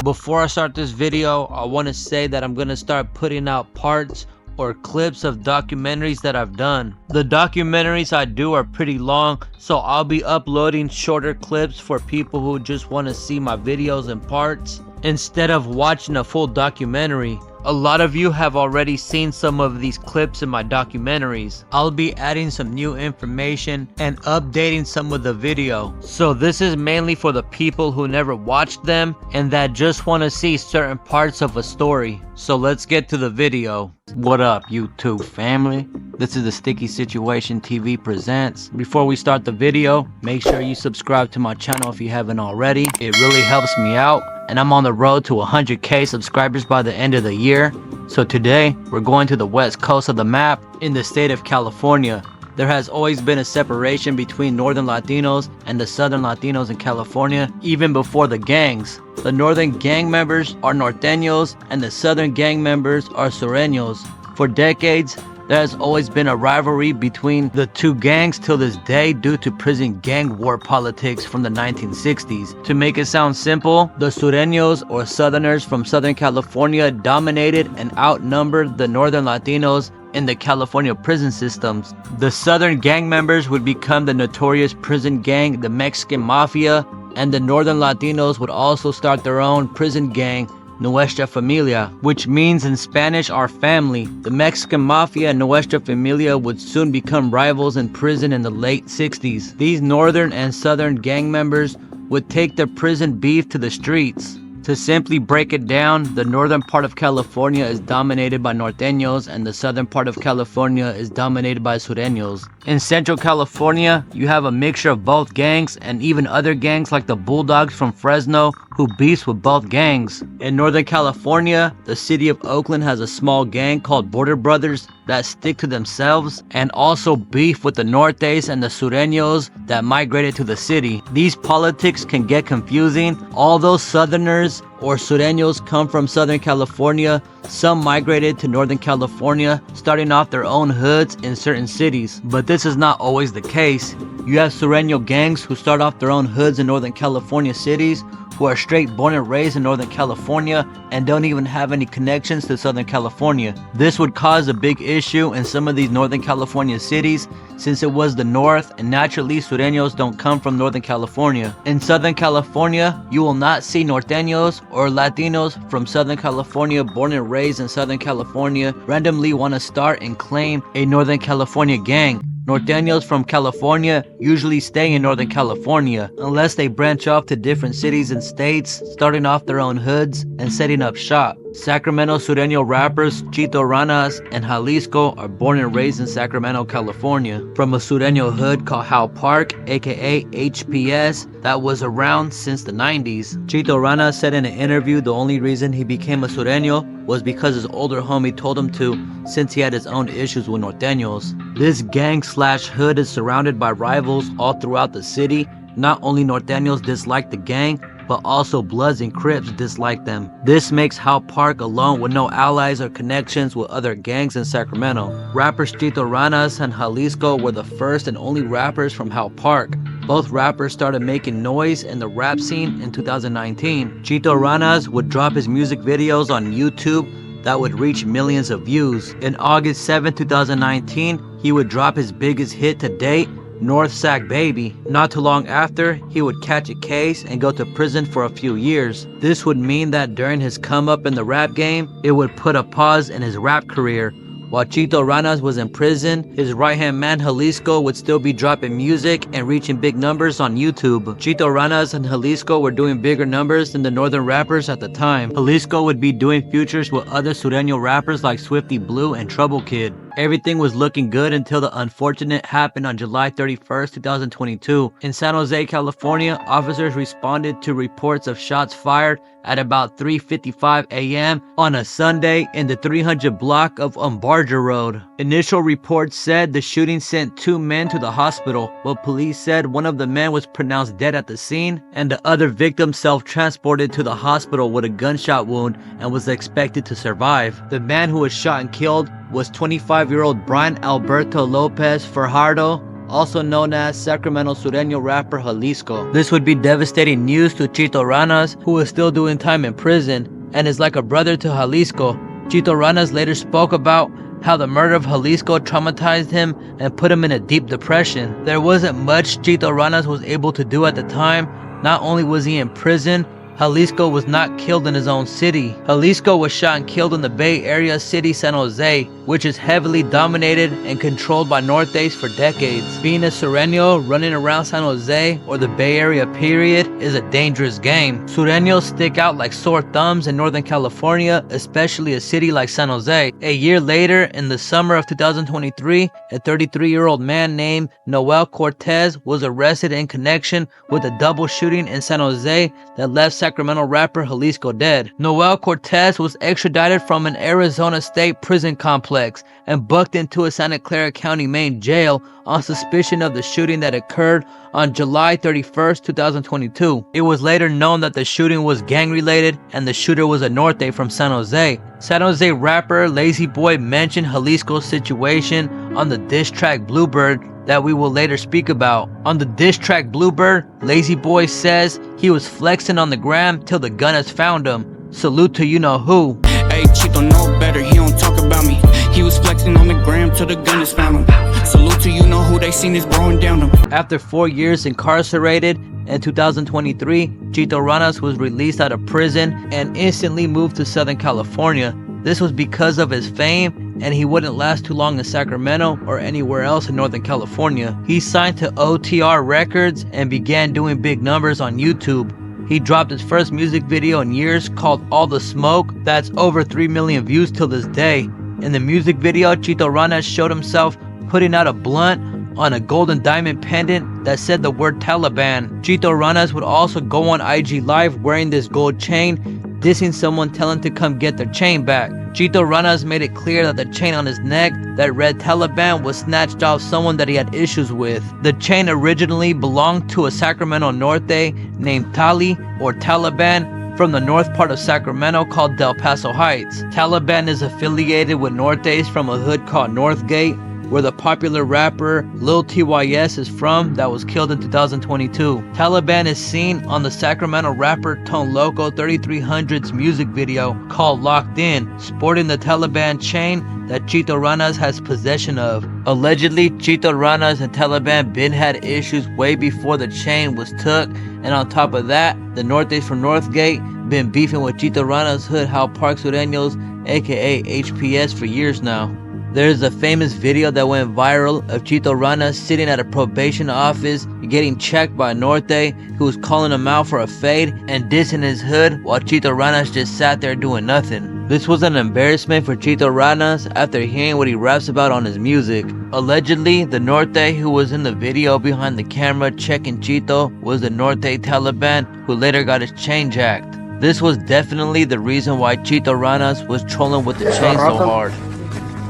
Before I start this video, I want to say that I'm gonna start putting out parts or clips of documentaries that I've done. The documentaries I do are pretty long, so I'll be uploading shorter clips for people who just want to see my videos in parts instead of watching a full documentary. A lot of you have already seen some of these clips in my documentaries. I'll be adding some new information and updating some of the video. So this is mainly for the people who never watched them and that just want to see certain parts of a story. So let's get to the video. What up, YouTube family? This is the Sticky Situation TV presents. Before we start the video, make sure you subscribe to my channel if you haven't already. It really helps me out, and I'm on the road to 100k subscribers by the end of the year. So today, we're going to the west coast of the map in the state of California. There has always been a separation between northern Latinos and the southern Latinos in California, even before the gangs. The northern gang members are Norteños and the southern gang members are Sureños. For decades, there has always been a rivalry between the two gangs till this day due to prison gang war politics from the 1960s. To make it sound simple, the Sureños or Southerners from Southern California dominated and outnumbered the northern Latinos in the California prison systems. The southern gang members would become the notorious prison gang, the Mexican Mafia, and the northern Latinos would also start their own prison gang, Nuestra Familia, which means in Spanish, our family. The Mexican Mafia and Nuestra Familia would soon become rivals in prison in the late 60s. These northern and southern gang members would take their prison beef to the streets. To simply break it down, the northern part of California is dominated by Norteños and the southern part of California is dominated by Sureños. In Central California, you have a mixture of both gangs and even other gangs like the Bulldogs from Fresno who beefs with both gangs. In Northern California, the city of Oakland has a small gang called Border Brothers that stick to themselves and also beef with the Nortes and the Sureños that migrated to the city. These politics can get confusing. Although Southerners or Sureños come from Southern California, some migrated to Northern California, starting off their own hoods in certain cities. But this is not always the case. You have Sureño gangs who start off their own hoods in Northern California cities, who are straight born and raised in Northern California and don't even have any connections to Southern California. This would cause a big issue in some of these Northern California cities since it was the north and naturally Sureños don't come from Northern California. In Southern California, you will not see Norteños or Latinos from Southern California born and raised in Southern California randomly want to start and claim a Northern California gang. Norteños from California usually stay in Northern California unless they branch off to different cities and states, starting off their own hoods and setting up shop. Sacramento Sureño rappers Chito Ranas and Jalisco are born and raised in Sacramento, California, from a Sureño hood called Howell Park, aka HPS, that was around since the 90s. Chito Ranas said in an interview the only reason he became a Sureño was because his older homie told him to, since he had his own issues with Norteños. This gang slash hood is surrounded by rivals all throughout the city. Not only Norteños dislike the gang, but also Bloods and Crips dislike them. This makes Howell Park alone with no allies or connections with other gangs in Sacramento. Rappers Chito Ranas and Jalisco were the first and only rappers from Howell Park. Both rappers started making noise in the rap scene in 2019. Chito Ranas would drop his music videos on YouTube that would reach millions of views. In August 7, 2019, he would drop his biggest hit to date, North Sac Baby. Not too long after, he would catch a case and go to prison for a few years. This would mean that during his come up in the rap game, it would put a pause in his rap career. While Chito Ranas was in prison, his right-hand man Jalisco would still be dropping music and reaching big numbers on YouTube. Chito Ranas and Jalisco were doing bigger numbers than the northern rappers at the time. Jalisco would be doing features with other Sureno rappers like Swifty Blue and Trouble Kid. Everything was looking good until the unfortunate happened on July 31st, 2022. In San Jose, California, officers responded to reports of shots fired at about 3:55 a.m. on a Sunday in the 300 block of Umbarger Road. Initial reports said the shooting sent 2 men to the hospital, but police said one of the men was pronounced dead at the scene and the other victim self-transported to the hospital with a gunshot wound and was expected to survive. The man who was shot and killed was 25-year-old Brian Alberto Lopez Fajardo, also known as Sacramento Sureno rapper Jalisco. This would be devastating news to Chito Ranas, who is still doing time in prison and is like a brother to Jalisco. Chito Ranas later spoke about how the murder of Jalisco traumatized him and put him in a deep depression. There wasn't much Chito Ranas was able to do at the time. Not only was he in prison, Jalisco was not killed in his own city. Jalisco was shot and killed in the Bay Area city San Jose, which is heavily dominated and controlled by Norteños for decades. Being a Sureno running around San Jose or the Bay Area period is a dangerous game. Sureños stick out like sore thumbs in Northern California, especially a city like San Jose. A year later, in the summer of 2023, a 33-year-old man named Noel Cortez was arrested in connection with a double shooting in San Jose that left Sacramento rapper Jalisco dead. Noel Cortez was extradited from an Arizona state prison complex and booked into a Santa Clara County main jail on suspicion of the shooting that occurred on July 31st, 2022. It was later known that the shooting was gang-related and the shooter was a Norte from San Jose. San Jose rapper Lazy Boy mentioned Jalisco's situation on the diss track Bluebird that we will later speak about. On the diss track Bluebird, Lazy Boy says he was flexing on the gram till the gunners found him. Salute to you know who. Hey, Chito know better, he don't talk about me. He was flexing on the gram till the gunners found him. Salute to you know who, they seen this blowing down him. After 4 years incarcerated, in 2023, Chito Ranas was released out of prison and instantly moved to Southern California. This was because of his fame, and he wouldn't last too long in Sacramento or anywhere else in Northern California. He signed to OTR Records and began doing big numbers on YouTube. He dropped his first music video in years called All the Smoke that's over 3 million views till this day. In the music video, Chito Ranas showed himself putting out a blunt on a golden diamond pendant that said the word Taliban. Chito Ranas would also go on IG Live wearing this gold chain, dissing someone telling to come get their chain back. Chito Ranas made it clear that the chain on his neck that read Taliban was snatched off someone that he had issues with. The chain originally belonged to a Sacramento Norte named Tali or Taliban from the north part of Sacramento called Del Paso Heights. Taliban is affiliated with Nortes from a hood called Northgate, where the popular rapper Lil TYS is from that was killed in 2022. Taliban is seen on the Sacramento rapper Tone Loco 3300's music video called Locked In, sporting the Taliban chain that Chito Ranas has possession of. Allegedly, Chito Ranas and Taliban been had issues way before the chain was took, and on top of that, the Nortes from Northgate been beefing with Chito Ranas' hood Hal Park Sureños, aka HPS, for years now. There's a famous video that went viral of Chito Ranas sitting at a probation office getting checked by a Norte who was calling him out for a fade and dissing his hood while Chito Ranas just sat there doing nothing. This was an embarrassment for Chito Ranas after hearing what he raps about on his music. Allegedly, the Norte who was in the video behind the camera checking Chito was the Norte Taliban who later got his chain jacked. This was definitely the reason why Chito Ranas was trolling with the chain so hard.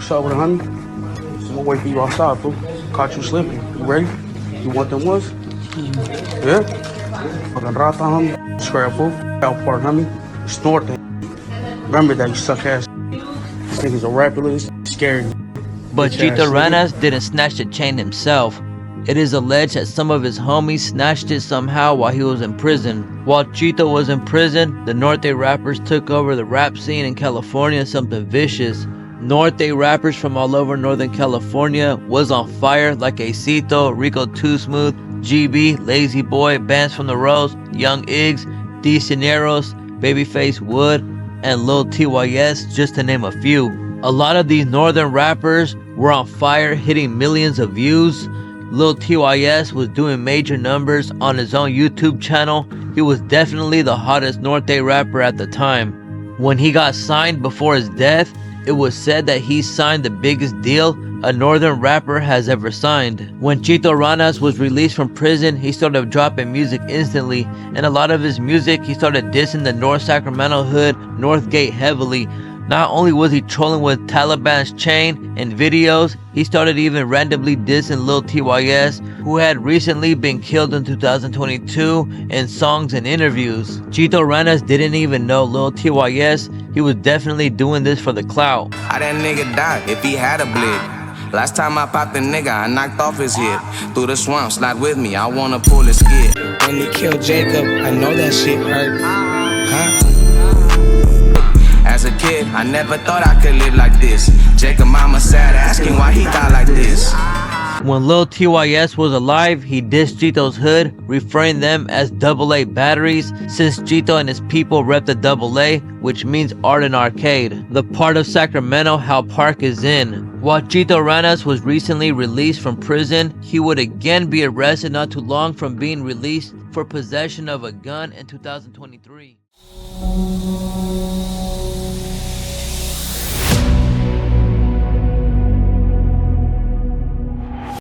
What's up with it, honey? I'm gonna wait for you outside, fool. Caught you slipping. You ready? You want them ones? Yeah? Fucking rata, homie. Square, fool. Out part, homie. Snort that. Remember that, you suck ass. These niggas are rapperless. Scary. But Chito Ranas didn't snatch the chain himself. It is alleged that some of his homies snatched it somehow while he was in prison. While Chito was in prison, the Norte rappers took over the rap scene in California, something vicious. Norte rappers from all over Northern California was on fire like Acito, Rico Too Smooth, GB, Lazy Boy, bands from the Rose, Young Iggs, D. Cineros, Babyface Wood, and Lil TYS, just to name a few. A lot of these northern rappers were on fire, hitting millions of views. Lil TYS was doing major numbers on his own YouTube channel. He was definitely the hottest Norte rapper at the time. When he got signed before his death, it was said that he signed the biggest deal a northern rapper has ever signed. When Chito Ranas was released from prison, he started dropping music instantly, and a lot of his music he started dissing the North Sacramento hood, Northgate heavily. Not only was he trolling with Taliban's chain in videos, he started even randomly dissing Lil TYS, who had recently been killed in 2022 in songs and interviews. Chito Ranas didn't even know Lil TYS. He was definitely doing this for the clout. How that nigga die if he had a blade? Last time I popped a nigga, I knocked off his head. Through the swamp, slide with me, I wanna pull his skid. When he killed Jacob, I know that shit hurt. Huh? As a kid, I never thought I could live like this. Jacob mama sad, asking why he died like this. When Lil TYS was alive, he dissed Chito's hood, referring them as AA batteries, since Chito and his people rep the AA, which means art and arcade, the part of Sacramento Hal Park is in. While Chito Ranas was recently released from prison, he would again be arrested not too long from being released for possession of a gun in 2023.